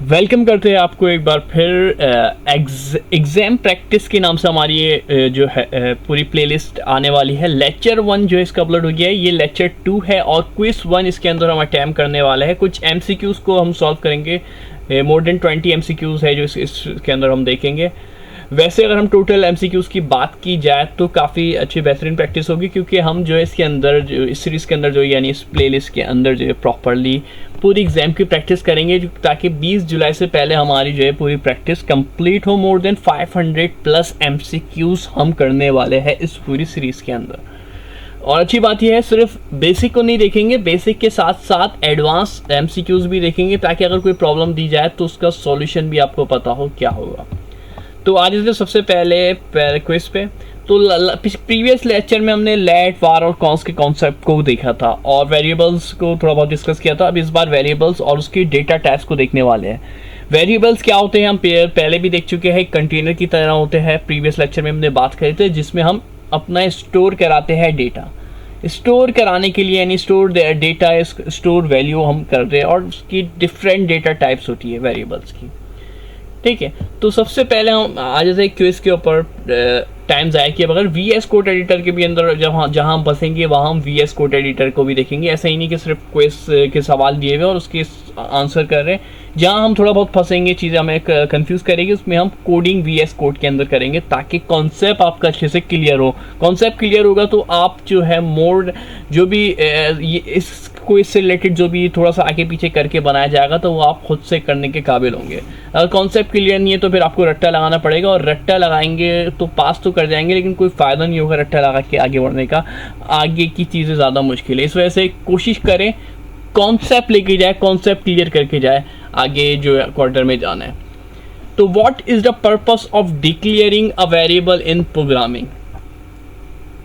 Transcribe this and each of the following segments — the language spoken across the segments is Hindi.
वेलकम करते हैं आपको एक बार फिर एग्ज़ाम प्रैक्टिस के नाम से हमारी ये जो है पूरी प्लेलिस्ट आने वाली है। लेक्चर 1 जो इसका अपलोड हो गया है, ये लेक्चर 2 है और क्विज 1 इसके अंदर हम अटैम्प्ट करने वाले हैं। कुछ एमसीक्यूज़ को हम सॉल्व करेंगे, मोर देन 20 एमसीक्यूज़ है जो इसके अंदर हम देखेंगे। वैसे अगर हम टोटल एमसीक्यूज़ की बात की जाए तो काफ़ी अच्छी बेहतरीन प्रैक्टिस होगी, क्योंकि हम जो है इसके अंदर जो इस सीरीज़ के अंदर जो यानी इस प्लेलिस्ट के अंदर जो है प्रॉपरली पूरी एग्ज़ाम की प्रैक्टिस करेंगे, ताकि 20 जुलाई से पहले हमारी जो है पूरी प्रैक्टिस कंप्लीट हो। मोर देन 500 प्लस एमसीक्यूज़ हम करने वाले हैं इस पूरी सीरीज़ के अंदर। और अच्छी बात यह है, सिर्फ बेसिक को नहीं देखेंगे, बेसिक के साथ साथ एडवांस एमसीक्यूज़ भी देखेंगे, ताकि अगर कोई प्रॉब्लम दी जाए तो उसका सॉल्यूशन भी आपको पता हो क्या होगा। तो आज इसलिए सबसे पहले क्विज पे तो प्रीवियस लेक्चर में हमने लेट, वार और कॉन्स के कॉन्सेप्ट को देखा था और वेरिएबल्स को थोड़ा बहुत डिस्कस किया था। अब इस बार वेरिएबल्स और उसकी डेटा टाइप्स को देखने वाले हैं। वेरिएबल्स क्या होते हैं हम पहले भी देख चुके हैं, कंटेनर की तरह होते हैं। प्रीवियस लेक्चर में हमने बात करी थी, जिसमें हम अपना स्टोर कराते हैं डेटा। स्टोर कराने के लिए यानी स्टोर डेटा, स्टोर वैल्यू हम कर रहे हैं, और उसकी डिफरेंट डेटा टाइप्स होती है वेरिएबल्स की। ठीक है, तो सबसे पहले हम आज जैसे क्विज के ऊपर टाइम ज़ाया किया बगैर VS कोड एडिटर के भी अंदर जहाँ हम बसेंगे वहाँ हम VS कोड एडिटर को भी देखेंगे। ऐसा ही नहीं कि सिर्फ क्विज के सवाल दिए हुए और उसके आंसर कर रहे हैं। जहाँ हम थोड़ा बहुत फंसेंगे, चीज़ें हमें कंफ्यूज करेगी, उसमें हम कोडिंग VS कोड के अंदर करेंगे, ताकि कॉन्सेप्ट आपका अच्छे से क्लियर हो। कॉन्सेप्ट क्लियर होगा तो आप जो है मोड जो भी इस क्विज से रिलेटेड जो भी थोड़ा सा आगे पीछे करके बनाया जाएगा तो वो आप खुद से करने के काबिल होंगे। अगर कॉन्सेप्ट क्लियर नहीं है तो फिर आपको रट्टा लगाना पड़ेगा, और रट्टा लगाएंगे तो पास तो कर जाएंगे, लेकिन कोई फ़ायदा नहीं होगा रट्टा लगा के आगे बढ़ने का। आगे की चीज़ें ज़्यादा मुश्किल है, इस वजह से कोशिश करें कॉन्सेप्ट लेके जाए, कॉन्सेप्ट क्लियर करके जाए, आगे जो क्वार्टर में जाना है। तो what is the purpose of declaring a variable in programming.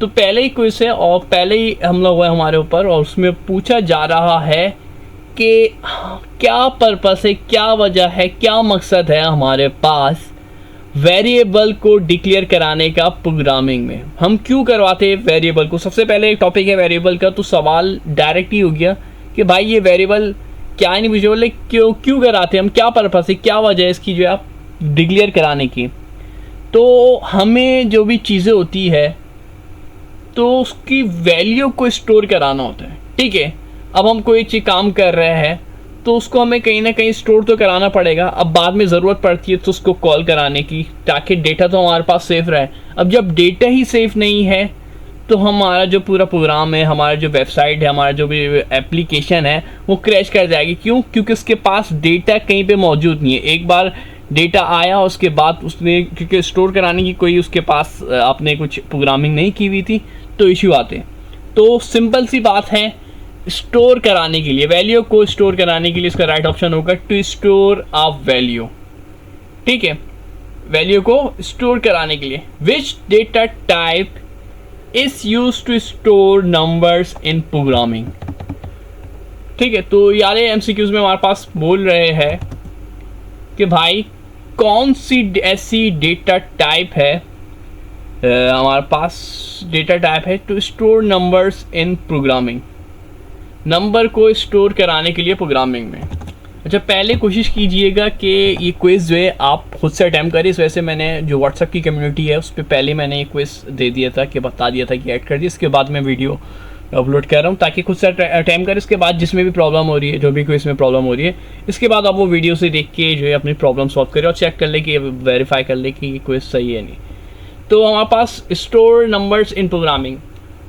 तो पहले ही क्विज है और पहले ही हमला हुआ है हमारे ऊपर, और उसमें पूछा जा रहा है कि क्या पर्पस है, क्या वजह है, क्या मकसद है हमारे पास वेरिएबल को डिक्लेयर कराने का प्रोग्रामिंग में। हम क्यों करवाते हैं वेरिएबल को। सबसे पहले एक टॉपिक है वेरिएबल का, तो सवाल डायरेक्ट ही हो गया कि भाई ये वेरिएबल क्या इनविजुअल है, क्यों कराते हैं हम, क्या पर्पस है, क्या वजह है इसकी जो है आप डिक्लेयर कराने की। तो हमें जो भी चीज़ें होती है तो उसकी वैल्यू को स्टोर कराना होता है। ठीक है, अब हम कोई चीज़ काम कर रहे हैं तो उसको हमें कहीं ना कहीं स्टोर तो कराना पड़ेगा। अब बाद में ज़रूरत पड़ती है तो उसको कॉल कराने की, ताकि डेटा तो हमारे पास सेफ रहे। अब जब डेटा ही सेफ नहीं है तो हमारा जो पूरा प्रोग्राम है, हमारा जो वेबसाइट है, हमारा जो भी एप्लीकेशन है, वो क्रैश कर जाएगी। क्यों? क्योंकि उसके पास डेटा कहीं पे मौजूद नहीं है। एक बार डेटा आया, उसके बाद उसने क्योंकि स्टोर कराने की कोई उसके पास आपने कुछ प्रोग्रामिंग नहीं की हुई थी, तो इश्यू आते हैं। तो सिंपल सी बात है, स्टोर कराने के लिए, वैल्यू को स्टोर कराने के लिए इसका राइट ऑप्शन होगा टू स्टोर अ वैल्यू। ठीक है, वैल्यू को स्टोर कराने के लिए which data type is use to store numbers in programming. ठीक है, तो यार एमसीक्यूज में हमारे पास बोल रहे हैं कि भाई कौन सी ऐसी डेटा टाइप है, हमारे पास डेटा टाइप है to store numbers in programming, number को स्टोर कराने के लिए प्रोग्रामिंग में। अच्छा, पहले कोशिश कीजिएगा कि ये क्विज़ जो है आप खुद से अटैम्प्ट करें। इस वजह से मैंने जो व्हाट्सएप की कम्युनिटी है उस पर पहले मैंने ये क्विज़ दे दिया था, कि बता दिया था कि ऐड कर दिया। इसके बाद मैं वीडियो अपलोड कर रहा हूँ, ताकि खुद से अटैम्प्ट करें। इसके बाद जिसमें भी प्रॉब्लम हो रही है, जो भी क्विज़ में प्रॉब्लम हो रही है, इसके बाद आप वो वीडियो से देख के जो है अपनी प्रॉब्लम सॉल्व करें और चेक कर ले कि वेरीफाई कर ले कि ये क्विज़ सही है नहीं। तो हमारे पास स्टोर नंबर्स इन प्रोग्रामिंग,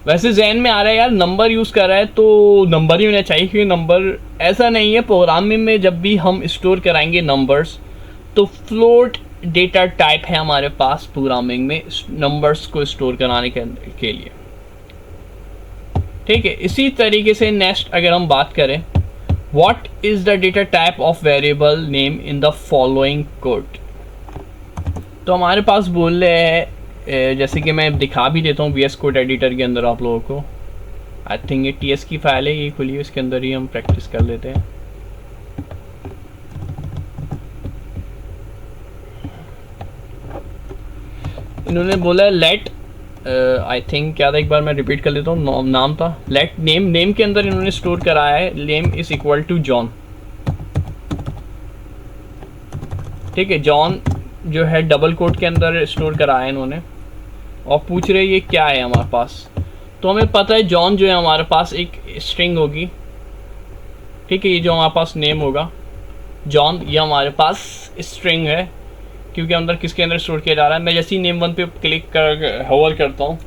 वैसे जहन में आ रहा है यार नंबर यूज़ कर रहा है तो नंबर ही होना चाहिए, क्योंकि नंबर ऐसा नहीं है। प्रोग्रामिंग में जब भी हम स्टोर कराएंगे नंबर्स, तो फ्लोट डेटा टाइप है हमारे पास प्रोग्रामिंग में नंबर्स को स्टोर कराने के लिए। ठीक है, इसी तरीके से नेक्स्ट अगर हम बात करें, what is the data type of variable name in the following code. तो हमारे पास बोल रहे हैं, जैसे कि मैं दिखा भी देता हूँ VS कोड एडिटर के अंदर आप लोगों को। आई थिंक ये TS की फाइल है, ये खुली है, इसके अंदर ही हम प्रैक्टिस कर लेते हैं। इन्होंने बोला है लेट, आई थिंक क्या था, एक बार मैं रिपीट कर लेता हूँ। नाम था लेट नेम, नेम के अंदर इन्होंने स्टोर कराया है name is equal to John. ठीक है, जॉन जो है डबल कोट के अंदर स्टोर कराया इन्होंने, और पूछ रहे ये क्या है हमारे पास। तो हमें पता है जॉन जो है हमारे पास एक स्ट्रिंग होगी, ठीक है, ये जो हमारे पास नेम होगा जॉन, ये हमारे पास स्ट्रिंग है क्योंकि अंदर किसके अंदर स्टोर किया जा रहा है। मैं जैसे ही नेम वन पे क्लिक कर होवर करता हूँ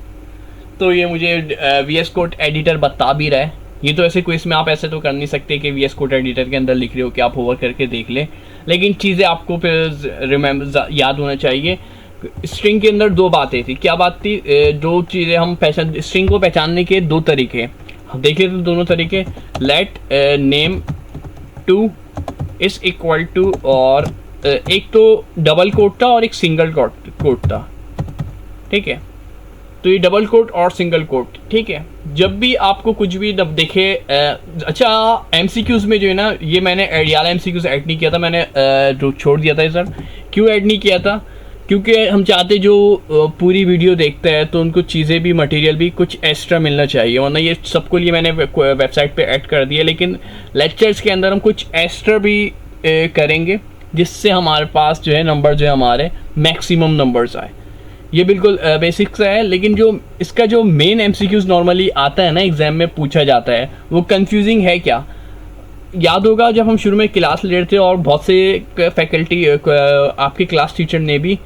तो ये मुझे VS कोड एडिटर बता भी रहा है। ये तो ऐसे क्विज में आप ऐसे तो कर नहीं सकते कि VS कोड एडिटर के अंदर लिख रहे हो कि आप होवर करके देख लें, लेकिन चीज़ें आपको फिर रिमेम्बर याद होना चाहिए। स्ट्रिंग के अंदर दो बातें थी, क्या बात थी, दो चीज़ें हम पहचान, स्ट्रिंग को पहचानने के दो तरीके हम देख लेते हैं, दोनों तरीके। Let name two is equal to, और एक तो डबल कोट था और एक सिंगल कोट था, ठीक है, तो ये डबल कोट और सिंगल कोट, ठीक है। जब भी आपको कुछ भी देखे अच्छा MCQs में जो है ना, ये मैंने यार MCQs ऐड नहीं किया था, मैंने छोड़ दिया था सर। क्यों ऐड नहीं किया था, क्योंकि हम चाहते जो पूरी वीडियो देखते हैं तो उनको चीज़ें भी मटेरियल भी कुछ एक्स्ट्रा मिलना चाहिए, वरना ये सबको लिए मैंने वेबसाइट पे ऐड कर दिया। लेकिन लेक्चर्स के अंदर हम कुछ एक्स्ट्रा भी करेंगे जिससे हमारे पास जो है नंबर जो है हमारे मैक्सिमम नंबर्स आए। ये बिल्कुल बेसिक सा है, लेकिन जो इसका जो मेन MCQs नॉर्मली आता है ना एग्ज़ाम में पूछा जाता है वो कंफ्यूजिंग है क्या। याद होगा जब हम शुरू में क्लास ले रहे थे और बहुत से फैकल्टी आपके क्लास टीचर ने भी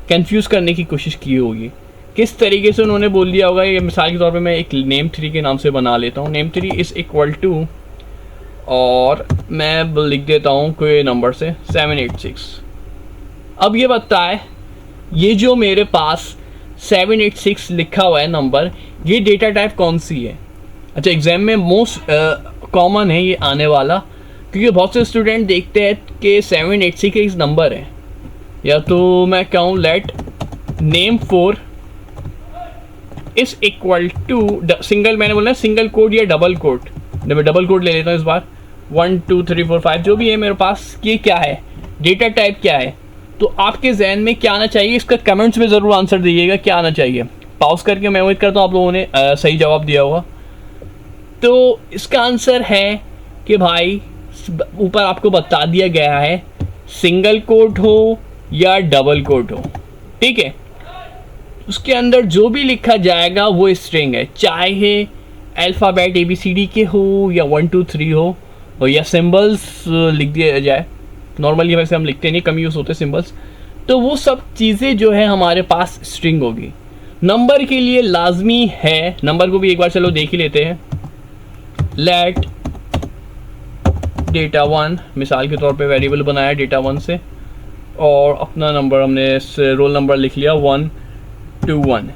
कंफ्यूज करने की कोशिश की होगी, किस तरीके से उन्होंने बोल दिया होगा। ये मिसाल के तौर पे मैं एक नेम 3 के नाम से बना लेता हूँ, नेम 3 इज़ इक्वल टू, और मैं लिख देता हूँ कोई नंबर से 786। अब ये बताए ये जो मेरे पास 786 लिखा हुआ है नंबर, ये डेटा टाइप कौन सी है। अच्छा, एग्ज़ाम में मोस्ट कॉमन है ये आने वाला, क्योंकि बहुत से स्टूडेंट देखते हैं कि 786 एक नंबर है, या तो मैं कहूँ let name 4 is equal to single, मैंने बोला सिंगल कोड या डबल कोड, मैं डबल कोड ले लेता हूँ इस बार, 1 2 3 4 5 जो भी है मेरे पास, ये क्या है, डेटा टाइप क्या है। तो आपके जहन में क्या आना चाहिए, इसका कमेंट्स में ज़रूर आंसर दीजिएगा क्या आना चाहिए। पॉज करके मैं उम्मीद करता हूँ आप लोगों ने सही जवाब दिया होगा। तो इसका आंसर है कि भाई ऊपर आपको बता दिया गया है सिंगल कोट हो या डबल कोट हो, ठीक है, उसके अंदर जो भी लिखा जाएगा वो स्ट्रिंग है, चाहे अल्फ़ाबेट ABCD के हो या 1 2 3 हो, और या सिंबल्स लिख दिया जाए। नॉर्मली वैसे हम लिखते नहीं, कम यूज़ होते सिंबल्स। तो वो सब चीज़ें जो है हमारे पास स्ट्रिंग होगी। नंबर के लिए लाजमी है, नंबर को भी एक बार चलो देख ही लेते हैं। लेट डेटा 1, मिसाल के तौर पे वेरिएबल बनाया डेटा 1 से, और अपना नंबर हमने रोल नंबर लिख लिया 121।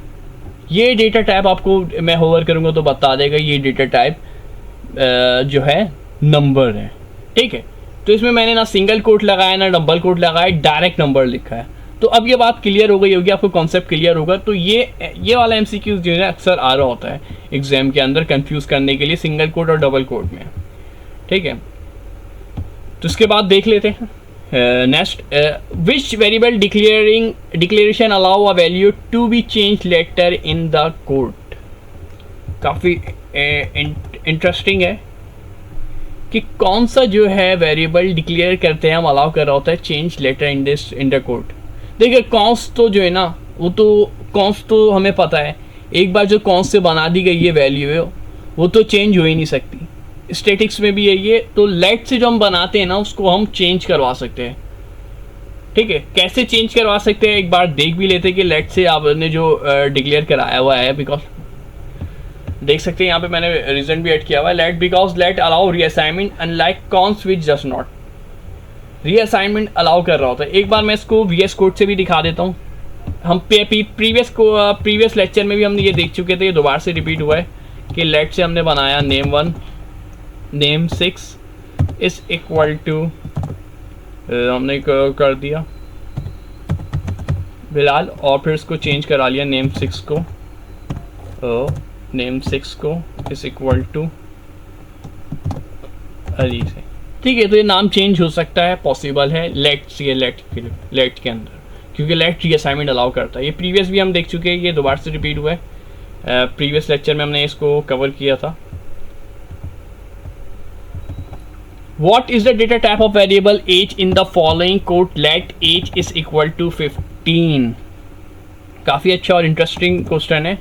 ये डेटा टाइप आपको मैं होवर करूँगा तो बता देगा ये डेटा टाइप जो है नंबर है, ठीक है। तो इसमें मैंने ना सिंगल कोट लगाया ना डबल कोट लगाया, डायरेक्ट नंबर लिखा है। तो अब ये बात क्लियर हो गई होगी, आपको कॉन्सेप्ट क्लियर होगा। तो ये वाला MCQ जो है अक्सर आ रहा होता है एग्जाम के अंदर कंफ्यूज करने के लिए सिंगल कोट और डबल कोट में, ठीक है। तो इसके बाद देख लेते हैं next, which variable declaration allow a value to be change later in the code. काफ़ी इंटरेस्टिंग है कि कौन सा जो है वेरिएबल डिक्लेयर करते हैं हम अलाउ कर रहा होता है change later in the code. देखिए कॉन्स तो जो है ना, वो तो कॉन्स तो हमें पता है, एक बार जो कॉन्स से बना दी गई ये वैल्यू है वो तो चेंज हो ही नहीं सकती। स्टैटिक्स में भी है ये, तो लेट से जो हम बनाते हैं ना उसको हम चेंज करवा सकते हैं, ठीक है। कैसे चेंज करवा सकते हैं एक बार देख भी लेते हैं कि लेट से आपने जो डिक्लेयर कराया हुआ है, बिकॉज देख सकते हैं यहाँ पे मैंने रीजन भी ऐड किया हुआ है, let because let allow reassignment unlike const which just not. Reassignment allow कर रहा होता है। एक बार मैं इसको VS कोड से भी दिखा देता हूँ। हम प्रीवियस लेक्चर में भी हमने ये देख चुके थे, ये दोबारा से रिपीट हुआ है कि लेट से हमने बनाया name 1 name 6 is equal to, हमने कर दिया बिलाल, और फिर इसको चेंज करा लिया नेम 6 को, नेम 6 को इज इक्वल टू अली से, ठीक है। तो ये नाम चेंज हो सकता है, पॉसिबल है लेट के अंदर, क्योंकि लेट रीअसाइनमेंट अलाउ करता है। ये प्रीवियस भी हम देख चुके हैं, ये दोबारा से रिपीट हुआ है, प्रीवियस लेक्चर में हमने इसको कवर किया था। What is the data type of variable age in the following quote? Let age is equal to 15. काफी अच्छा और इंटरेस्टिंग क्वेश्चन है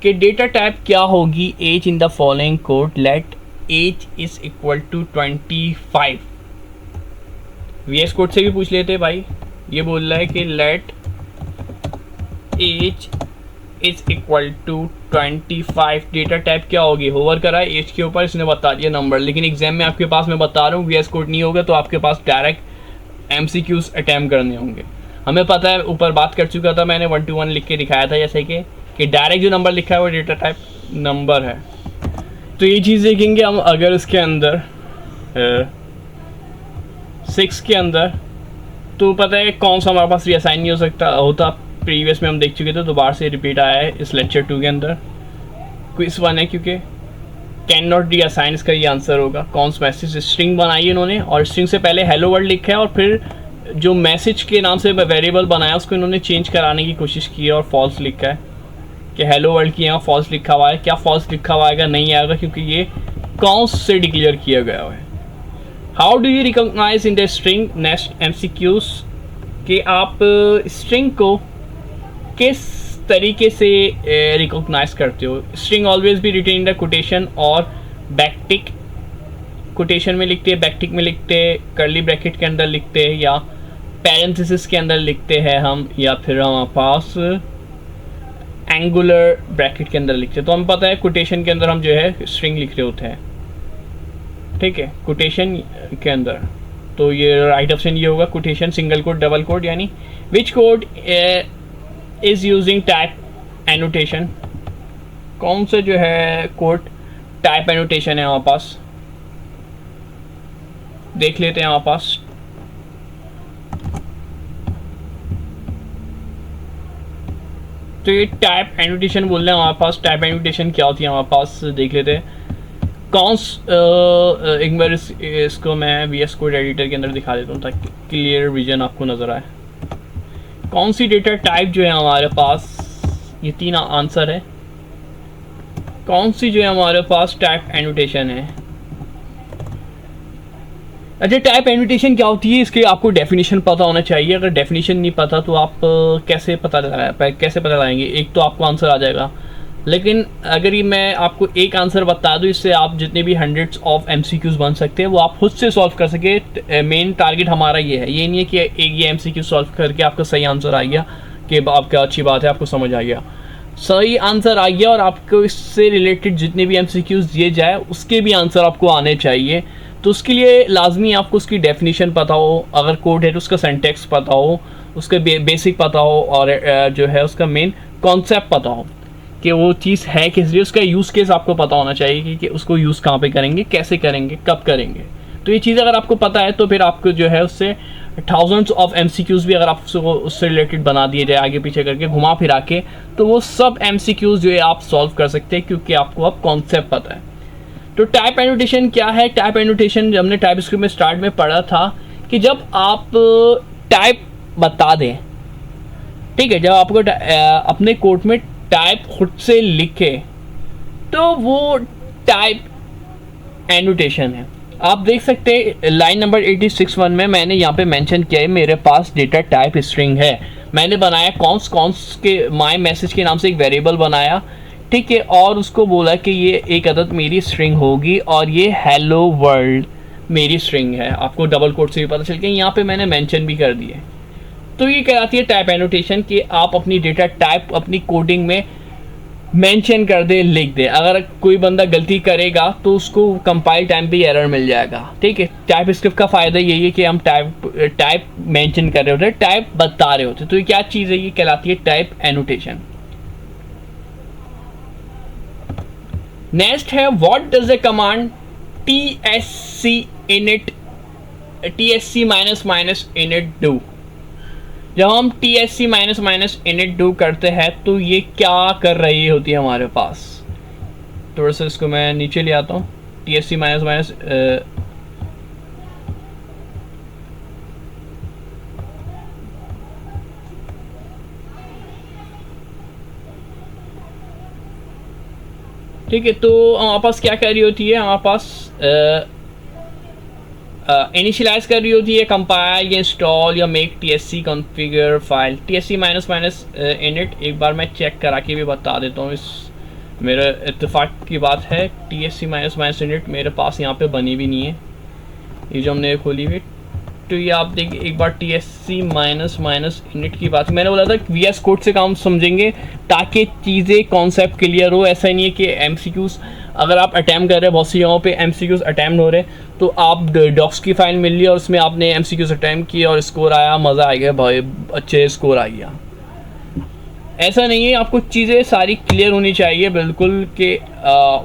कि डेटा टाइप क्या होगी age in the following code. Let age is equal to 25. VS code से भी पूछ लेते हैं भाई. ये बोल रहा है कि let age is equal to 25. Data type क्या होगी? होवर करा है एज के ऊपर, इसने बता दिया नंबर. लेकिन एग्जाम में आपके पास मैं बता रहा हूँ वीएस कोड नहीं होगा तो आपके पास डायरेक्ट एमसीक्यूज अटैम्प्ट करने होंगे. हमें पता है, ऊपर बात कर चुका था मैंने, 1 to 1 लिख के दिखाया था जैसे कि डायरेक्ट जो नंबर लिखा है वो डेटा टाइप नंबर है. तो ये चीज़ देखेंगे हम. अगर इसके अंदर 6 के अंदर तो पता है कौन सा हमारे पास रीअसाइन नहीं हो सकता होता. प्रीवियस में हम देख चुके थे, दोबारा से रिपीट आया है इस लेक्चर 2 के अंदर. क्विज 1 है क्योंकि कैन नॉट रीअसाइन, इसका ये आंसर होगा. कौन सा मैसेज स्ट्रिंग बनाई है इन्होंने और स्ट्रिंग से पहले हेलो वर्ल्ड लिखा है और फिर जो मैसेज के नाम से वेरिएबल बनाया उसको इन्होंने चेंज कराने की कोशिश की है और फॉल्स लिखा है कि हेलो वर्ल्ड की यहाँ फॉल्स लिखा हुआ है. क्या फॉल्स लिखा हुआ आएगा? नहीं आएगा क्योंकि ये कॉन्स से डिक्लेयर किया गया है. How do you recognise in the string? Next MCQs कि आप स्ट्रिंग को किस तरीके से रिकॉग्नाइज करते हो. String always be written in the quotation और बैकटिक. कोटेशन में लिखते हैं, बैकटिक में लिखते हैं, कर्ली ब्रैकेट के अंदर लिखते हैं या पैरेंथेसिस के अंदर लिखते हैं हम, या फिर हमारे पास एंगुलर ब्रैकेट के अंदर लिखते हैं. तो हमें पता है कोटेशन के अंदर हम जो है स्ट्रिंग लिख रहे होते हैं. ठीक है, कोटेशन के अंदर. तो ये राइट ऑप्शन ये होगा quotation, single code, double code. यानी which code is using type annotation. कौन सा जो है कोड टाइप एनोटेशन है हमारे पास, देख लेते हैं हमारे पास. तो ये टाइप एनोटेशन बोल रहे हैं हमारे पास. टाइप एनोटेशन क्या होती है हमारे पास देख लेते हैं. एक बार इसको मैं वीएस कोड एडिटर के अंदर दिखा देता हूँ ताकि क्लियर विजन आपको नज़र आए. कौन सी डेटा टाइप जो है हमारे पास, ये 3 आंसर है. कौन सी जो है हमारे पास टाइप एनोटेशन है? अच्छा, टाइप एनोटेशन क्या होती है इसके आपको डेफिनेशन पता होना चाहिए. अगर डेफिनेशन नहीं पता तो आप कैसे पता लगाएंगे? एक तो आपको आंसर आ जाएगा, लेकिन अगर ये मैं आपको एक आंसर बता दूँ इससे आप जितने भी हंड्रेड्स ऑफ एमसीक्यूज बन सकते हैं वो आप खुद से सॉल्व कर सके. मेन टारगेट हमारा ये है. ये नहीं है कि एक ये एमसीक्यू सॉल्व करके आपका सही आंसर आ गया कि आपका अच्छी बात है, आपको समझ आ गया, सही आंसर आ गया और आपको इससे रिलेटेड जितने भी एमसीक्यूज दिए जाए उसके भी आंसर आपको आने चाहिए. तो उसके लिए लाजमी आपको उसकी डेफिनेशन पता हो, अगर कोड है तो उसका सिंटैक्स पता हो, उसका बेसिक पता हो और जो है उसका मेन कॉन्सेप्ट पता हो कि वो चीज़ है किस लिए. उसका यूज़ केस आपको पता होना चाहिए कि उसको यूज़ कहाँ पे करेंगे, कैसे करेंगे, कब करेंगे. तो ये चीज़ अगर आपको पता है तो फिर आपको जो है उससे थाउजेंड्स ऑफ एमसीक्यूज भी अगर आप उससे रिलेटेड बना दिए जाए आगे पीछे करके घुमा फिरा के, तो वो सब एमसीक्यूज जो है आप सॉल्व कर सकते हैं क्योंकि आपको अब कॉन्सेप्ट पता है. तो टाइप एनोटेशन क्या है? टाइप एनोटेशन जब हमने टाइप स्क्रिप्ट में स्टार्ट में पढ़ा था कि जब आप टाइप बता दें, ठीक है, जब आपको अपने कोड में टाइप खुद से लिखे तो वो टाइप एनोटेशन है. आप देख सकते हैं लाइन नंबर 86 में मैंने यहाँ पे मेंशन किया है मेरे पास डेटा टाइप स्ट्रिंग है. मैंने बनाया कॉन्स के माय मैसेज के नाम से एक वेरिएबल बनाया, ठीक है, और उसको बोला कि ये एक अदद मेरी स्ट्रिंग होगी और ये हेलो वर्ल्ड मेरी स्ट्रिंग है. आपको डबल कोड से भी पता चल गया, यहाँ पे मैंने मेंशन भी कर दिए. तो ये कहलाती है टाइप एनोटेशन कि आप अपनी डेटा टाइप अपनी कोडिंग में मेंशन कर दे, लिख दे. अगर कोई बंदा गलती करेगा तो उसको कंपाइल टाइम पे एरर मिल जाएगा. ठीक है, टाइप स्क्रिप्ट का फ़ायदा यही है कि हम टाइप मेंशन कर रहे होते हैं, टाइप बता रहे होते हैं. तो ये क्या चीज़ है? ये कहलाती है टाइप एनोटेशन. नेक्स्ट है what does the command tsc minus minus init do. जब हम tsc minus minus init do करते हैं तो ये क्या कर रही होती है हमारे पास. थोड़ा सा इसको मैं नीचे ले आता हूँ. tsc माइनस माइनस ठीक है, तो हमारे पास क्या कर रही होती है, हमारे पास इनिशियलाइज कर रही होती है कंपाइल या इंस्टॉल या make TSC configure file TSC minus minus init. एक बार मैं चेक करा के भी बता देता हूँ, इस मेरे इत्तेफाक की बात है TSC माइनस माइनस इनिट मेरे पास यहाँ पे बनी भी नहीं है, ये जो हमने खोली हुई। तो ये आप देखिए एक बार TSC माइनस माइनस इनिट की बात, मैंने बोला था VS कोड से काम समझेंगे ताकि चीज़ें कॉन्सेप्ट क्लियर हो। ऐसा नहीं है कि MCQs अगर आप अटैम्प्ट कर रहे हैं, बहुत सी जगहों पे MCQs अटैम्प्ट हो रहे हैं तो आप डॉक्स की फाइल मिल ली और उसमें आपने MCQs अटैम्प्ट किया और स्कोर आया, मज़ा आ गया भाई, अच्छे स्कोर आ गया। ऐसा नहीं है, आपको चीज़ें सारी क्लियर होनी चाहिए बिल्कुल कि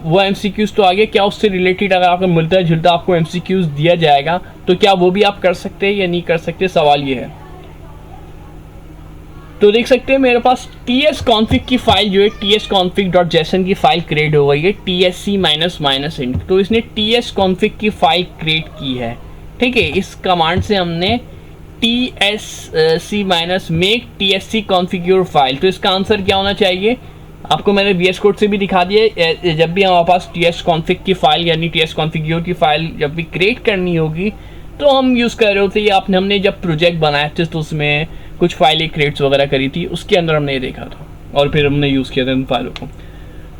वो MCQs तो आगे क्या उससे रिलेटेड अगर आपको मिलता जुलता आपको MCQs दिया जाएगा तो क्या वो भी आप कर सकते हैं या नहीं कर सकते, सवाल ये है। तो देख सकते हैं मेरे पास tsconfig की फाइल जो है tsconfig.json की फाइल क्रिएट हो गई है TSC माइनस माइनस इंट। तो इसने tsconfig की फाइल क्रिएट की है, ठीक है। इस कमांड से हमने TSC minus make TSC configure file, तो इसका आंसर क्या होना चाहिए आपको मैंने VS कोड से भी दिखा दिया। जब भी हमारे पास tsconfig की फाइल यानी tsconfig की फाइल जब भी क्रिएट करनी होगी तो हम यूज़ कर रहे होते हैं, ये हमने जब प्रोजेक्ट बनाया था तो उसमें कुछ फाइलें क्रिएट्स वगैरह करी थी, उसके अंदर हमने ये देखा था और फिर हमने यूज़ किया था इन फाइलों को।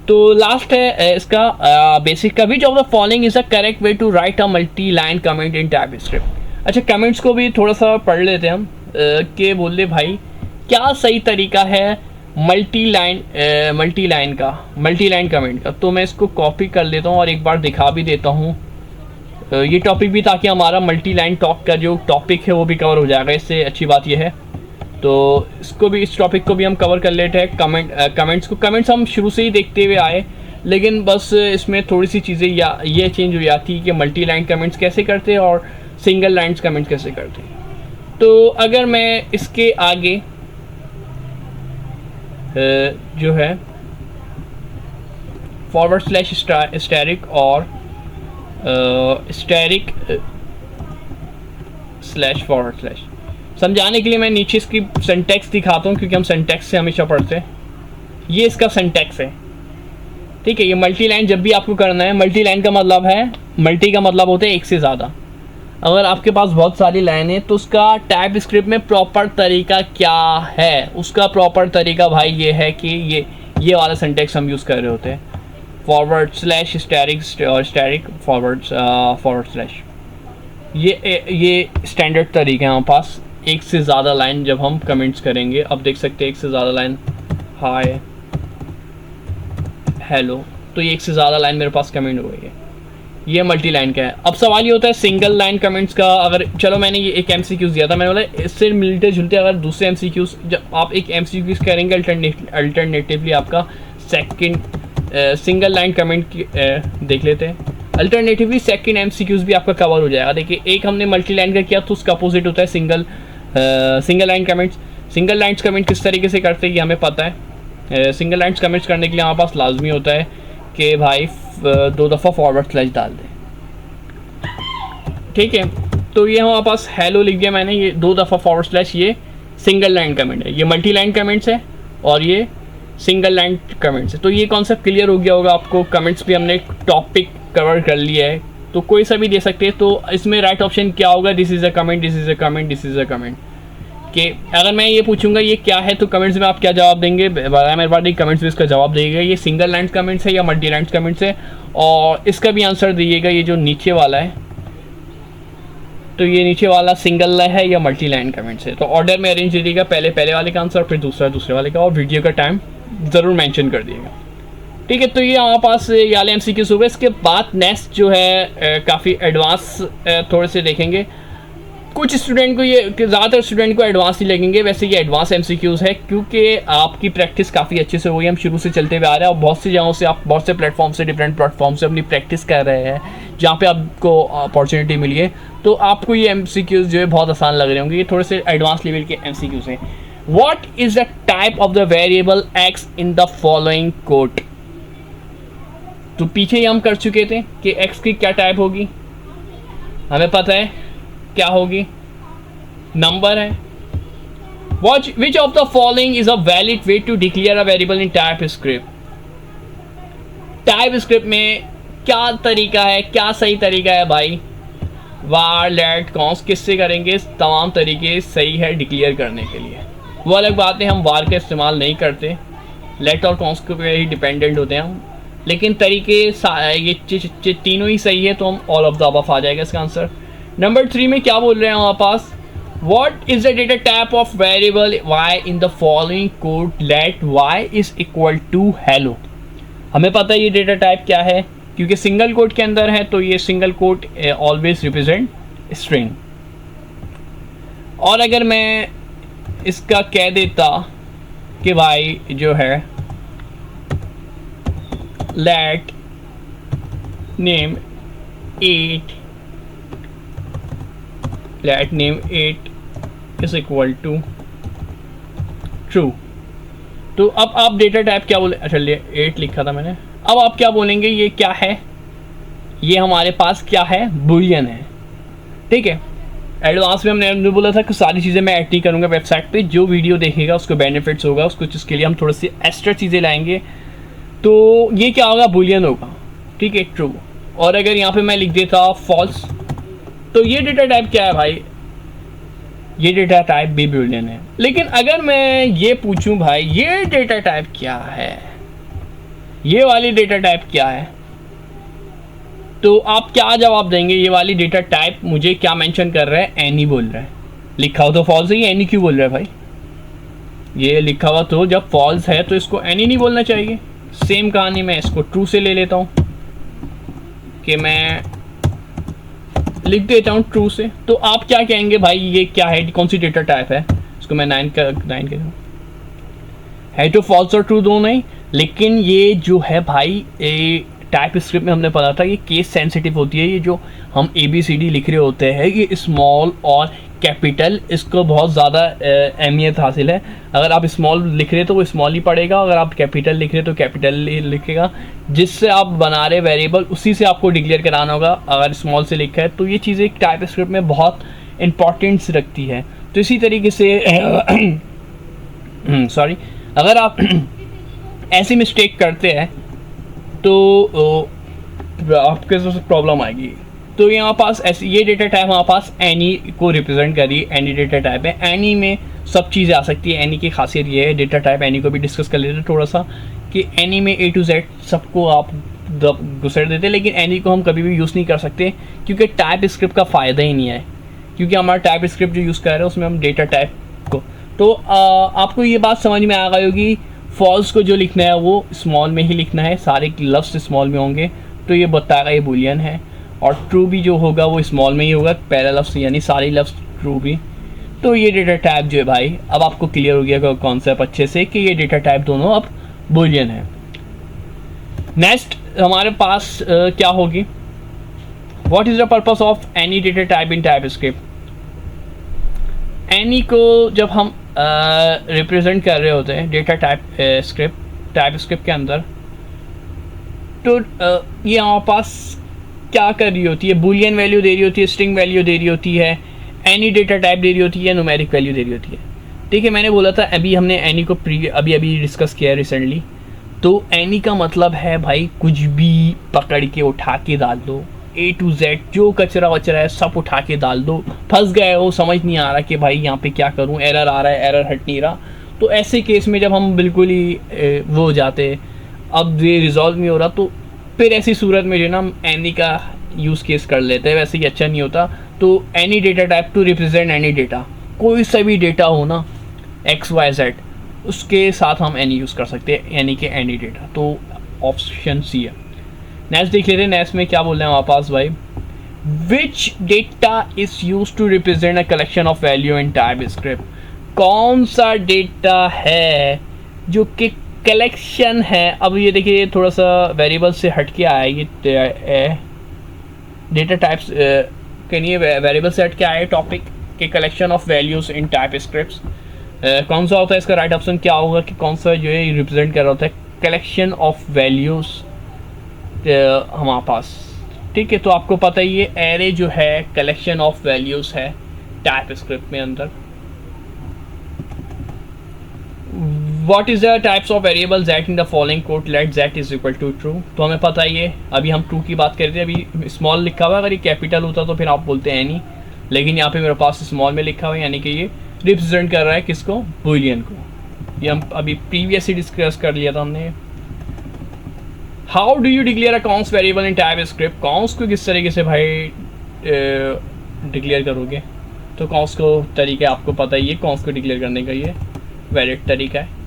तो लास्ट है इसका बेसिक का, which of the following is the correct way to write a multi line comment in TypeScript. अच्छा, कमेंट्स को भी थोड़ा सा पढ़ लेते हैं हम कि बोल ले भाई क्या सही तरीका है मल्टी लाइन कमेंट का। तो मैं इसको कॉपी कर लेता हूँ और एक बार दिखा भी देता हूँ ये टॉपिक भी, ताकि हमारा मल्टी लाइन टॉक का जो टॉपिक है वो भी कवर हो जाएगा। इससे अच्छी बात यह है तो इसको भी, इस टॉपिक को भी हम कवर कर लेते हैं। कमेंट्स हम शुरू से ही देखते हुए आए, लेकिन बस इसमें थोड़ी सी चीज़ें ये चेंज हो जाती है कि मल्टी लाइन कमेंट्स कैसे करते हैं और सिंगल लाइन्स कमेंट्स कैसे करते हैं। तो अगर मैं इसके आगे जो है / स्टैरिक और स्टैरिक / समझाने के लिए मैं नीचे इसकी सिंटैक्स दिखाता हूँ, क्योंकि हम सिंटैक्स से हमेशा पढ़ते हैं। ये इसका सिंटैक्स है, ठीक है। ये मल्टी लाइन जब भी आपको करना है, मल्टी लाइन का मतलब है, मल्टी का मतलब होता है एक से ज़्यादा। अगर आपके पास बहुत सारी लाइन है तो उसका टाइप स्क्रिप्ट में प्रॉपर तरीका क्या है, उसका प्रॉपर तरीका भाई ये है कि ये वाला सिंटैक्स हम यूज़ कर रहे होते हैं, / स्टैरिक और स्टैरिक / ये स्टैंडर्ड तरीके हैं हमारे पास। एक से ज़्यादा लाइन जब हम कमेंट्स करेंगे, अब देख सकते हैं एक से ज़्यादा लाइन, हाय हेलो, तो ये एक से ज़्यादा लाइन मेरे पास कमेंट हो गई है। ये मल्टी लाइन का है। अब सवाल ये होता है सिंगल लाइन कमेंट्स का। अगर चलो मैंने ये एक MCQ दिया था, मैंने बोला इससे मिलते जुलते अगर दूसरे MCQ, जब आप एक MCQ करेंगे अल्टरनेटिवली आपका सेकंड सिंगल लाइन कमेंट देख लेते हैं। अल्टरनेटिवली सेकंड MCQs भी आपका कवर हो जाएगा। देखिए एक हमने मल्टी लाइन का किया तो उसका अपोजिट होता है single line comments. Single lines comment किस तरीके से करते हैं ये हमें पता है। सिंगल लाइन्स कमेंट्स करने के लिए हमारे पास लाजमी होता है कि भाई 2 दफ़ा / डाल दें, ठीक है। तो ये हमारे पास हेलो लिख दिया मैंने, ये 2 दफ़ा / ये सिंगल लाइन कमेंट है, ये मल्टी लाइन कमेंट्स है और ये सिंगल लाइन कमेंट्स है। तो ये कॉन्सेप्ट क्लियर हो गया होगा आपको। कमेंट्स भी हमने टॉपिक कवर कर लिया है, तो कोई सा भी दे सकते हैं। तो इसमें राइट ऑप्शन क्या होगा, this is a comment, this is a comment, this is a comment. कि अगर मैं ये पूछूंगा ये क्या है तो कमेंट्स में आप क्या जवाब देंगे, मेरे पास कमेंट्स में इसका जवाब देगा ये सिंगल लाइन कमेंट्स है या मल्टी लाइन कमेंट्स है, और इसका भी आंसर दीजिएगा ये जो नीचे वाला है, तो ये नीचे वाला सिंगल है या मल्टी लाइन कमेंट्स है। तो ऑर्डर में अरेंज दीजिएगा, पहले वाले का आंसर, फिर दूसरे वाले का, और वीडियो का टाइम ज़रूर मेंशन कर दिएगा, ठीक है। तो ये हमारे पास ये वाले MCQs हो गए। इसके बाद नेक्स्ट जो है काफ़ी एडवांस थोड़े से देखेंगे। कुछ स्टूडेंट को ये, ज़्यादातर स्टूडेंट को एडवांस ही लगेंगे, वैसे ये एडवांस MCQs है क्योंकि आपकी प्रैक्टिस काफ़ी अच्छे से हुई, हम शुरू से चलते हुए आ रहे हैं और बहुत सी जगहों से आप बहुत से प्लेटफॉर्म से, डिफरेंट प्लेटफॉर्म से अपनी प्रैक्टिस कर रहे हैं जहाँ पे आपको अपॉर्चुनिटी मिली है। तो आपको ये MCQs जो है बहुत आसान लग रहे होंगे, ये थोड़े से एडवांस लेवल के MCQs हैं। What is the type of the variable x in the following quote? तो पीछे ही हम कर चुके थे कि x की क्या टाइप होगी, हमें पता है क्या होगी, नंबर है। Which of the following is a valid way to declare a variable in TypeScript? Type script में क्या तरीका है, क्या सही तरीका है भाई, वार लेट कॉन्स किससे करेंगे, तमाम तरीके सही है डिक्लेयर करने के लिए। वो अलग बात है, हम वार का इस्तेमाल नहीं करते, लेट और कॉन्स के पे ही डिपेंडेंट होते हैं हम, लेकिन तरीके ये तीनों ही सही है, तो हम ऑल ऑफ द अबव आ जाएगा इसका आंसर। नंबर 3 में क्या बोल रहे हैं हमारे पास, what is the data type of variable y in the following code let y is equal to hello. हमें पता है ये डेटा टाइप क्या है, क्योंकि सिंगल कोट के अंदर है, तो ये single quote always represent string. और अगर मैं इसका कह देता कि भाई जो है let name 8 is equal to true, तो अब आप डेटा टाइप क्या बोले, अच्छा 8 लिखा था मैंने, अब आप क्या बोलेंगे, ये क्या है, ये हमारे पास क्या है, बुलियन है। ठीक है, एडवांस में हमने बोला था कि सारी चीज़ें मैं ऐड नहीं करूँगा वेबसाइट पे, जो वीडियो देखेगा उसको बेनिफिट्स होगा, उसको जिसके लिए हम थोड़ी सी एक्स्ट्रा चीज़ें लाएंगे। तो ये क्या होगा, बुलियन होगा। ठीक है, ट्रू। और अगर यहाँ पे मैं लिख देता फॉल्स, तो ये डेटा टाइप क्या है भाई, ये डेटा टाइप भी बुलियन है। लेकिन अगर मैं ये पूछूं भाई ये डेटा टाइप क्या है, ये वाली डेटा टाइप क्या है, तो आप क्या जवाब देंगे, ये वाली डेटा टाइप मुझे क्या मेंशन कर रहा है, एनी बोल रहा है, लिखा हो तो फॉल्स है, ये एनी क्यों बोल रहा है भाई, ये लिखा हुआ तो जब फॉल्स है तो इसको एनी नहीं बोलना चाहिए। सेम कहानी मैं इसको ट्रू से ले लेता हूँ, कि मैं लिख देता हूँ ट्रू से, तो आप क्या कहेंगे भाई ये क्या है, कौन सी डेटा टाइप है, इसको मैं 9 का है तो फॉल्स और ट्रू दोनों ही। लेकिन ये जो है भाई टाइप स्क्रिप्ट में हमने पढ़ा था ये केस सेंसिटिव होती है, ये जो हम ABCD लिख रहे होते हैं ये स्मॉल और कैपिटल, इसको बहुत ज़्यादा अहमियत हासिल है। अगर आप स्मॉल लिख रहे तो वो स्मॉल ही पड़ेगा, अगर आप कैपिटल लिख रहे तो कैपिटल ही लिखेगा, जिससे आप बना रहे वेरिएबल उसी से आपको डिक्लेयर कराना होगा। अगर स्मॉल से लिखा है तो ये चीज़ें टाइप स्क्रिप्ट में बहुत इंपॉर्टेंस रखती है। तो इसी तरीके से सॉरी, अगर आप ऐसी मिस्टेक करते हैं तो आपके साथ प्रॉब्लम आएगी। तो यहाँ पास ऐसी ये डेटा टाइप हमारे पास एनी को रिप्रेजेंट करी, एनी डेटा टाइप है। एनी में सब चीज़ें आ सकती है, एनी की खासियत ये है, डेटा टाइप एनी को भी डिस्कस कर लेते हैं थोड़ा सा, कि एनी में A to Z सबको आप घुसेड़ देते हैं, लेकिन एनी को हम कभी भी यूज़ नहीं कर सकते, क्योंकि टाइप स्क्रिप्ट का फ़ायदा ही नहीं है, क्योंकि हमारा टाइप स्क्रिप्ट जो यूज़ कर रहे हैं उसमें हम डेटा टाइप को, तो आपको ये बात समझ में आ गई होगी। फॉल्स को जो लिखना है वो स्मॉल में ही लिखना है, सारे लफ्ज़ स्मॉल में होंगे, तो ये बताएगा ये बुलियन है। और ट्रू भी जो होगा वो स्मॉल में ही होगा, पहला लफ्ज़ यानी सारे लफ्ज़ ट्रू भी। तो ये डेटा टाइप जो है भाई, अब आपको क्लियर हो गया कॉन्सेप्ट अच्छे से कि ये डेटा टाइप दोनों अब बुलियन है। नेक्स्ट हमारे पास क्या होगी, what is the purpose of any data type in type script. Any को जब हम रिप्रेजेंट कर रहे होते हैं डेटा टाइप स्क्रिप्ट के अंदर, तो ये हमारे पास क्या कर रही होती है, बुलियन वैल्यू दे रही होती है, स्ट्रिंग वैल्यू दे रही होती है, एनी डेटा टाइप दे रही होती है, न्यूमेरिक वैल्यू दे रही होती है। ठीक है, मैंने बोला था अभी हमने एनी को अभी डिस्कस किया है रिसेंटली। तो एनी का मतलब है भाई कुछ भी पकड़ के उठा के डाल दो, A to Z जो कचरा वचरा है सब उठा के डाल दो, फंस गए हो, समझ नहीं आ रहा कि भाई यहाँ पे क्या करूँ, एरर आ रहा है, एरर हट नहीं रहा। तो ऐसे केस में जब हम बिल्कुल ही वो हो जाते, अब ये रिजॉल्व नहीं हो रहा, तो फिर ऐसी सूरत में जो ना हम एनी का यूज़ केस कर लेते हैं, वैसे ही अच्छा नहीं होता। तो any data type two represent any data, कोई सा भी डेटा हो ना XYZ, उसके साथ हम एनी यूज़ कर सकते हैं, यानी कि एनी डेटा। तो ऑप्शन सी है। नेक्स्ट देख लेते हैं, नेक्स्ट में क्या बोल रहे हैं हमारे पास भाई, which data is use to represent a collection of value in TypeScript. कौन सा डेटा है जो कि कलेक्शन है। अब ये देखिए थोड़ा सा वेरिएबल से हट के आया, ये डेटा टाइप्स कहिए वेरिएबल से हट के आया टॉपिक के collection of values in type scripts. कौन सा होता है इसका राइट ऑप्शन, क्या होगा कि कौन सा जो है रिप्रेजेंट कर रहा होता है कलेक्शन ऑफ वैल्यूज हमारे पास। ठीक है, तो आपको पता ही ये एरे जो है कलेक्शन ऑफ वैल्यूज है टाइप स्क्रिप्ट में अंदर। What is the types of variable z in the following code let z is equal to true. तो हमें पता ही है, अभी हम ट्रू की बात कर रहे थे, अभी स्मॉल लिखा हुआ है, अगर ये कैपिटल होता तो फिर आप बोलते हैं नहीं, लेकिन यहाँ पे मेरे पास स्मॉल में लिखा हुआ है, यानी कि ये रिप्रेजेंट कर रहा है किसको, बूलियन को। ये हम अभी प्रीवियस ही डिस्कस कर लिया था हमने। How do you declare a counts variable in type script. Counts को किस तरीके से भाई डिक्लेयर करोगे, तो काउंट्स को तरीका आपको पता ही है, काउंट्स को डिक्लेयर करने का ये वैलिड तरीका है।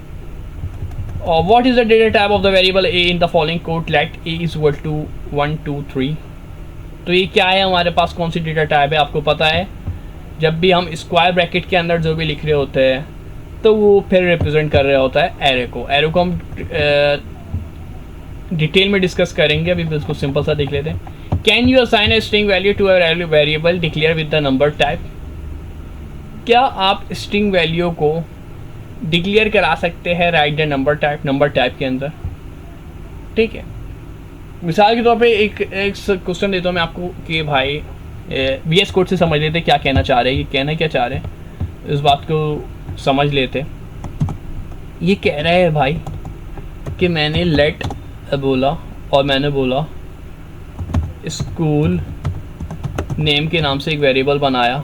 और what is the data type of the variable A in the following code let A is equal to 1 2 3। तो ये क्या है हमारे पास, कौन सी डेटा टाइप है, आपको पता है। जब भी हम स्क्वायर ब्रैकेट के अंदर जो भी लिख रहे होते हैं तो वो फिर रिप्रेजेंट कर रहा होता है एरे को। एरे को हम डिटेल में डिस्कस करेंगे, अभी बिल्कुल सिंपल सा देख लेते हैं। Can you assign a string value to a variable declare with the number type. क्या आप स्ट्रिंग वैल्यू को डिक्लेयर करा सकते हैं राइट द नंबर टाइप के अंदर, ठीक है। मिसाल के तौर पे एक क्वेश्चन देता हूँ मैं आपको कि भाई VS कोड से समझ लेते क्या कहना चाह रहे हैं, ये कहना क्या चाह रहे हैं, इस बात को समझ लेते। ये कह रहा है भाई कि मैंने लेट बोला और मैंने बोला स्कूल नेम के नाम से एक वेरिएबल बनाया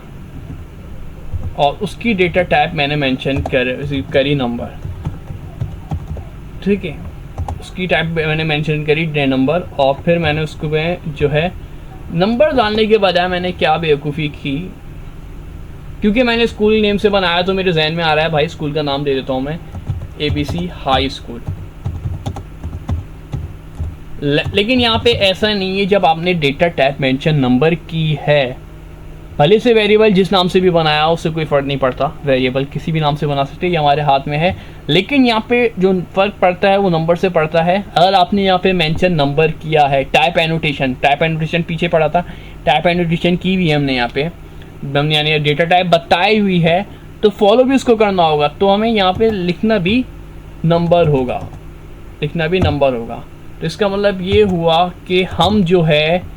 और उसकी डेटा टाइप मैंने मेंशन करी नंबर, ठीक है। उसकी टाइप मैंने मेंशन करी नंबर, और फिर मैंने उसको में जो है नंबर डालने के बजाय मैंने क्या बेवकूफ़ी की, क्योंकि मैंने स्कूल नेम से बनाया तो मेरे जहन में आ रहा है भाई स्कूल का नाम दे देता हूँ मैं ABC हाई स्कूल। लेकिन यहाँ पे ऐसा नहीं है, जब आपने डेटा टाइप मेंशन नंबर की है, भले से वेरिएबल जिस नाम से भी बनाया उससे कोई फ़र्क नहीं पड़ता, वेरिएबल किसी भी नाम से बना सकते हैं, ये हमारे हाथ में है। लेकिन यहाँ पे जो फ़र्क पड़ता है वो नंबर से पड़ता है। अगर आपने यहाँ पे मेंशन नंबर किया है, टाइप एनोटेशन पीछे पड़ा था, टाइप एनोटेशन की भी हमने यहाँ पे, यानी डेटा टाइप बताई हुई है, तो फॉलो भी उसको करना होगा, तो हमें यहाँ पे लिखना भी नंबर होगा। तो इसका मतलब ये हुआ कि हम जो है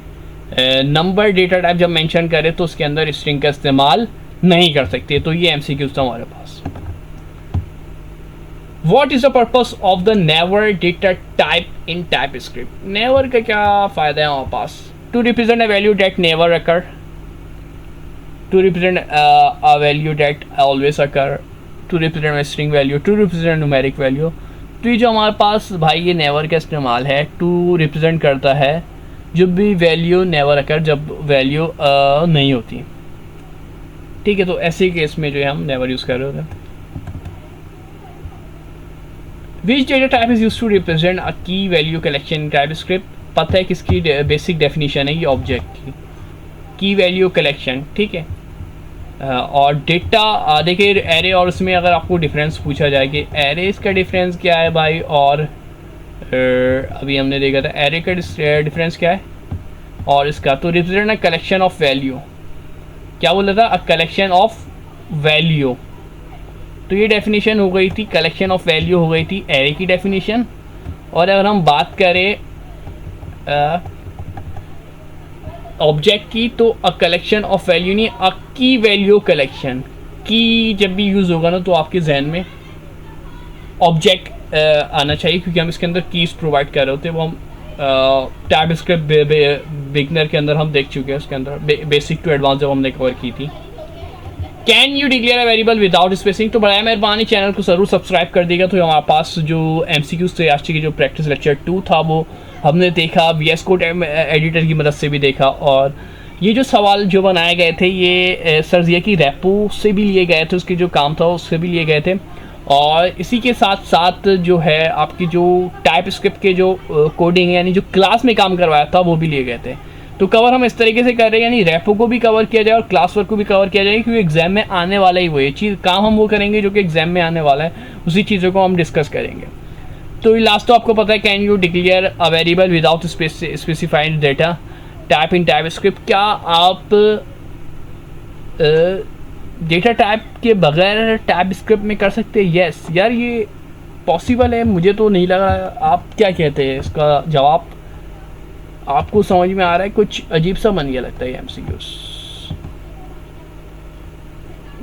नंबर डेटा टाइप जब मेंशन करें तो उसके अंदर स्ट्रिंग का इस्तेमाल नहीं कर सकते। तो ये MCQ था हमारे पास। What is the purpose of the never data type in TypeScript. Never का क्या फायदा है हमारे पास, to represent a value that never occur, to represent a value that always occur, to represent a string value, to represent numeric value. तो ये जो हमारे पास भाई ये नेवर का इस्तेमाल है, टू रिप्रेजेंट करता है जब भी वैल्यू नेवर अकर, जब वैल्यू नहीं होती, ठीक है। तो ऐसे केस में जो है हम नेवर यूज़ कर रहे होते हैं। Which data type is use to represent a key value collection in TypeScript. पता है किसकी बेसिक डेफिनेशन है, ये ऑब्जेक्ट की वैल्यू कलेक्शन, ठीक है। और डेटा देखिए एरे और उसमें अगर आपको डिफरेंस पूछा जाए कि एरे इसका डिफरेंस क्या है भाई, और अभी हमने देखा था एरे का डिफरेंस क्या है और इसका, तो represent a collection of value, क्या बोला था, अ कलेक्शन ऑफ वैल्यू। तो ये डेफिनेशन हो गई थी, कलेक्शन ऑफ वैल्यू हो गई थी एरे की डेफिनेशन। और अगर हम बात करें ऑब्जेक्ट की, तो अ कलेक्शन ऑफ वैल्यू नहीं, अ की वैल्यू कलेक्शन। की जब भी यूज़ होगा ना तो आपके जहन में ऑब्जेक्ट आना चाहिए, क्योंकि हम इसके अंदर कीज प्रोवाइड कर रहे होते हैं। वो हम टाइप स्क्रिप्ट बिगनर के अंदर हम देख चुके हैं, उसके अंदर बेसिक टू एडवांस जब हमने कवर की थी। Can you declare a variable without spacing. तो बड़ा मेहरबानी चैनल को ज़रूर सब्सक्राइब कर देगा। तो हमारे पास जो MCQs थे आज की जो प्रैक्टिस लेक्चर 2 था वो हमने देखा, VS कोड एडिटर की मदद से भी देखा, और ये जो सवाल जो बनाए गए थे ये सर जिया की रेपो से भी लिए गए थे, उसके जो काम था उससे भी लिए गए थे। और इसी के साथ साथ जो है आपकी जो टाइप स्क्रिप्ट के जो कोडिंग है, यानी जो क्लास में काम करवाया था वो भी लिए गए थे। तो कवर हम इस तरीके से कर रहे हैं, यानी रेपो को भी कवर किया जाए और क्लास वर्क को भी कवर किया जाए, क्योंकि एग्जाम में आने वाला ही वो ये चीज़ काम हम वो करेंगे जो कि एग्जाम में आने वाला है, उसी चीज़ों को हम डिस्कस करेंगे। तो लास्ट तो आपको पता है, can you declare a variable without specified data type in type script. क्या आप डेटा टाइप के बगैर टाइप स्क्रिप्ट में कर सकते हैं? यस यार, ये पॉसिबल है, मुझे तो नहीं लगा। आप क्या कहते हैं? इसका जवाब आपको समझ में आ रहा है? कुछ अजीब सा बन गया लगता है MCQs।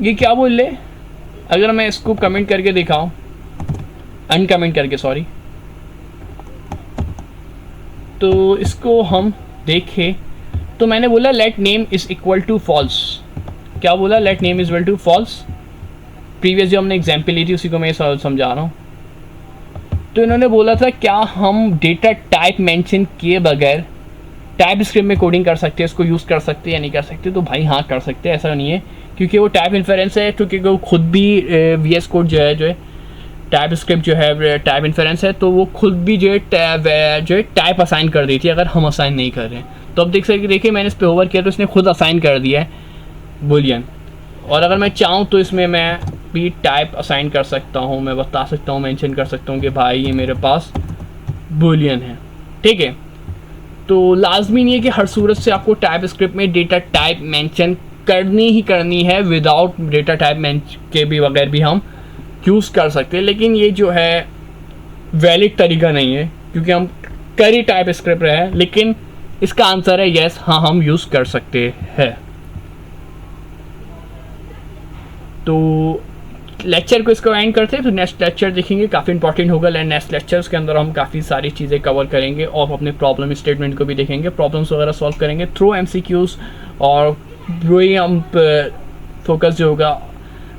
ये क्या बोल ले, अगर मैं इसको कमेंट करके दिखाऊं, अनकमेंट करके, सॉरी। तो इसको हम देखें तो मैंने बोला let name is equal to false. क्या बोला? Let name is equal to false. Previous जो हमने एग्जाम्पल ली थी उसी को मैं समझा रहा हूँ। तो इन्होंने बोला था क्या हम डेटा टाइप मेंशन किए बगैर टाइप स्क्रिप्ट में कोडिंग कर सकते हैं, इसको यूज़ कर सकते हैं या नहीं कर सकते? तो भाई हाँ कर सकते हैं, ऐसा नहीं है, क्योंकि वो टाइप इन्फेरेंस है, क्योंकि वो खुद भी VS कोड जो है टाइप स्क्रिप्ट जो है टाइप इन्फेरेंस है, तो वो खुद भी जो है टाइप असाइन कर दी थी अगर हम असाइन नहीं कर रहे हैं। तो अब देख सकते, देखिए मैंने इस पर ओवर किया तो इसने खुद असाइन कर दिया है बुलियन। और अगर मैं चाहूँ तो इसमें मैं भी टाइप असाइन कर सकता हूँ, मैं बता सकता हूँ, मेंशन कर सकता हूँ कि भाई ये मेरे पास बुलियन है, ठीक है। तो लाजमी नहीं है कि हर सूरत से आपको टाइप स्क्रिप्ट में डेटा टाइप मेंशन करनी ही करनी है, विदाउट डेटा टाइप मेंशन के भी बगैर भी हम यूज़ कर सकते हैं, लेकिन ये जो है वैलिड तरीका नहीं है, क्योंकि हम कर ही टाइप स्क्रिप्ट रहे हैं। लेकिन इसका आंसर है यस, हाँ हम यूज़ कर सकते हैं। तो लेक्चर को इसको एंड करते हैं, तो नेक्स्ट लेक्चर देखेंगे, काफ़ी इंपॉर्टेंट होगा। नेक्स्ट लेक्चर्स के अंदर हम काफ़ी सारी चीज़ें कवर करेंगे और अपने प्रॉब्लम स्टेटमेंट को भी देखेंगे, प्रॉब्लम्स वगैरह सॉल्व करेंगे थ्रू MCQs। और वही हम फोकस जो होगा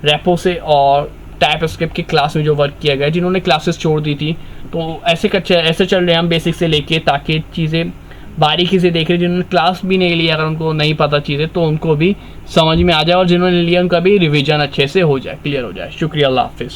रेपो से और टाइप स्क्रिप्ट की क्लास में जो वर्क किया गया, जिन्होंने क्लासेस छोड़ दी थी, तो ऐसे चल रहे हैं हम बेसिक से लेके, ताकि चीज़ें बारीकी से देख रहे, जिन्होंने क्लास भी नहीं लिया, अगर उनको नहीं पता चीज़ें तो उनको भी समझ में आ जाए, और जिन्होंने लिया उनका भी रिवीजन अच्छे से हो जाए, क्लियर हो जाए। शुक्रिया, अल्लाह हाफिज़।